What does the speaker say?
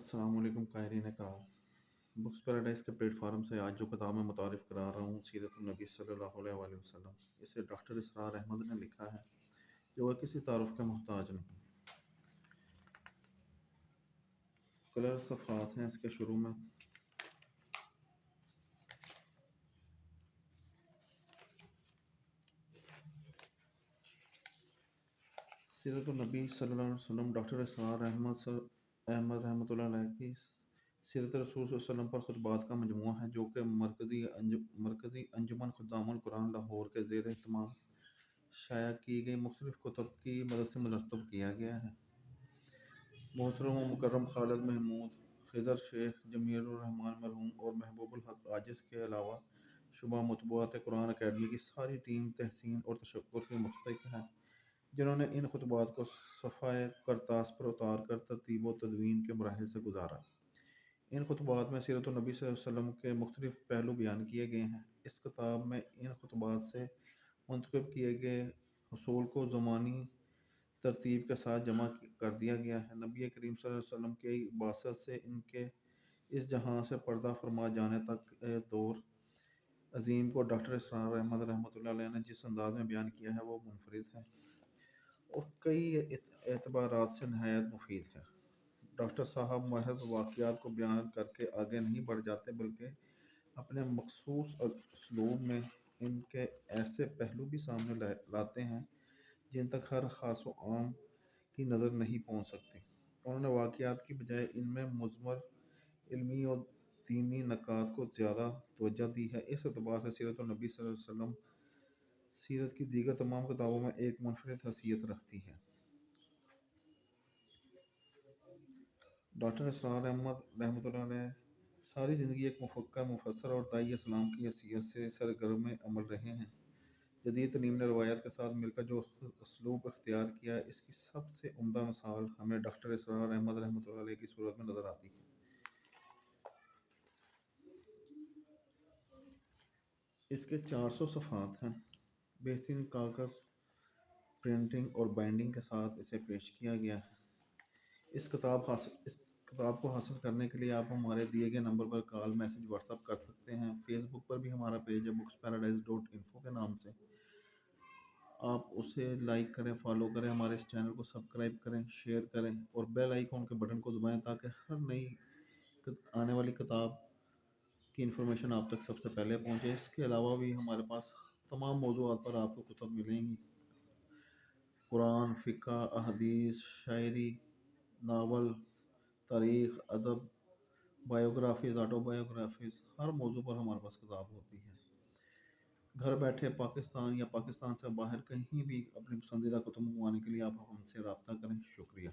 अस्सलाम वालेकुम कायरीन कराम। बुक्स पैराडाइज के प्लेटफार्म से आज जो किताब मैं मुतारिफ करा रहा हूँ सीरत नबी सल्लल्लाहु अलैहि वसल्लम, इसे डॉक्टर इसरार अहमद ने लिखा है, जो वह किसी तारुफ के मोहताज नहीं। कलर सफ़ात हैं इसके शुरू में। सीरत नबी सल्लल्लाहु अलैहि वसल्लम डॉक्टर इसरार अहमद रहमतुल्लाह अलैह की सीरत रसूल सल्लल्लाहु अलैहि वसल्लम पर खुतबात का मजमूआ है, जो कि मरकज़ी अंजुमन खुद्दामुल कुरान लाहौर के ज़ेर एहतमाम शाया की गई मुख्तलिफ कुतुब की मदद से मुरतब किया गया है। मोहतरम व मुकर्रम खालिद महमूद, खिज़र शेख, जमीलुर रहमान मरहूम और महबूबुल हक आजिज़ के अलावा शुबा मतबूआत कुरान अकेडमी की सारी टीम तहसीन और तशक्कुर की मुस्तहिक है, जिन्होंने इन खुतबात को सफ़ाए करतास पर उतार कर तरतीब व तदवीन के मराहिल से गुजारा। इन खुतबात में सीरत नबी सल्लल्लाहु अलैहि वसल्लम के मुख्तलिफ पहलू बयान किए गए हैं। इस किताब में इन खुतबात से मुंतखब किए गए हुसूल को ज़मानी तरतीब के साथ जमा कर दिया गया है। नबी करीम सल्लल्लाहु अलैहि वसल्लम की बासत से इनके इस जहां से पर्दा फरमा जाने तक दौर अजीम को डॉक्टर इसरार अहमद रहमतुल्लाह अलैह ने जिस अंदाज में बयान किया है वो मुनफरिद है और कई एतबारात से नहायत मुफीद है। डॉक्टर साहब महज वाक़यात को बयान करके आगे नहीं बढ़ जाते, बल्कि अपने मखसूस उसलूब में इनके ऐसे पहलू भी सामने लाते हैं जिन तक हर खास व आम की नज़र नहीं पहुंच सकती। उन्होंने वाक़यात की बजाय इनमें मुज़मर इल्मी और दीनी नकात को ज़्यादा तवज्जो दी है। इस एतबार से सीरत नबी सल्लल्लाहु अलैहि वसल्लम सीरत की दीगर तमाम किताबों में एक मुनफरिद हैसियत रखती है। डॉक्टर इसरार अहमद रहमतुल्लाह अलैह सारी ज़िंदगी एक मुफक्कर, मुफस्सिर और दाई इस्लाम की हैसियत से सरगर्म अमल रहे हैं। जदीद तरीन रवायत के साथ मिलकर जो उसलूब इख्तियार किया, इसकी सबसे उम्दा मिसाल हमें डॉक्टर इसरार अहमद रहमतुल्लाह अलैह की सूरत में नज़र आती है। इसके 400 सफ़ात हैं। बेहतरीन कागज़ प्रिंटिंग और बाइंडिंग के साथ इसे पेश किया गया है। इस किताब को हासिल करने के लिए आप हमारे दिए गए नंबर पर कॉल, मैसेज, व्हाट्सअप कर सकते हैं। फेसबुक पर भी हमारा पेज है booksparadise.info के नाम से। आप उसे लाइक करें, फॉलो करें, हमारे इस चैनल को सब्सक्राइब करें, शेयर करें और बेल आइकॉन के बटन को दबाएं, ताकि हर नई आने वाली किताब की इन्फॉर्मेशन आप तक सबसे पहले पहुंचे। इसके अलावा भी हमारे पास तमाम मौज़ूआत पर आपको कुतुब मिलेंगी। कुरान, फ़िक़्ह, अहदीस, शायरी, नावल, तारीख़, अदब, बायोग्राफीज़, ऑटोबायोग्राफीज़, हर मौजू पर हमारे पास किताब होती है। घर बैठे पाकिस्तान या पाकिस्तान से बाहर कहीं भी अपनी पसंदीदा कुतुब मंगवाने के लिए आप हमसे रब्ता करें। शुक्रिया।